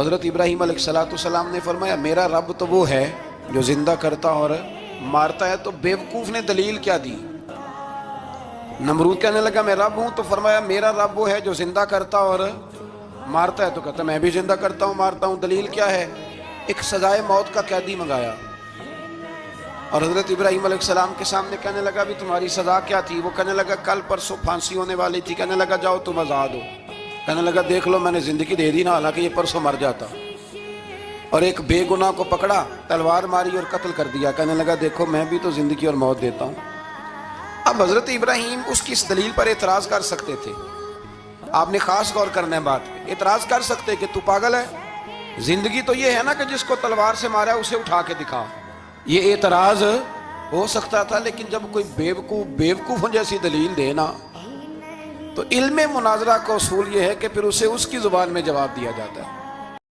حضرت ابراہیم علیہ السلام نے فرمایا میرا رب تو وہ ہے جو زندہ کرتا اور مارتا ہے. تو بیوقوف نے دلیل کیا دی؟ نمرود کہنے لگا میں رب ہوں، تو فرمایا میرا رب وہ ہے جو زندہ کرتا اور مارتا ہے. تو کہتا میں بھی زندہ کرتا ہوں مارتا ہوں. دلیل کیا ہے؟ ایک سزائے موت کا قیدی منگایا اور حضرت ابراہیم علیہ السلام کے سامنے کہنے لگا بھی تمہاری سزا کیا تھی؟ وہ کہنے لگا کل پرسوں پھانسی ہونے والی تھی. کہنے لگا جاؤ تم آزاد ہو. کہنے لگا دیکھ لو میں نے زندگی دے دی نا، حالانکہ یہ پرسوں مر جاتا. اور ایک بے گناہ کو پکڑا، تلوار ماری اور قتل کر دیا. کہنے لگا دیکھو میں بھی تو زندگی اور موت دیتا ہوں. اب حضرت ابراہیم اس کی اس دلیل پر اعتراض کر سکتے تھے. آپ نے خاص غور کرنا ہے بات پہ. اعتراض کر سکتے کہ تو پاگل ہے، زندگی تو یہ ہے نا کہ جس کو تلوار سے مارا ہے اسے اٹھا کے دکھا. یہ اعتراض ہو سکتا تھا. لیکن جب کوئی بیوقوف جیسی دلیل دے نا، تو علم مناظرہ کا اصول یہ ہے کہ پھر اسے اس کی زبان میں جواب دیا جاتا ہے.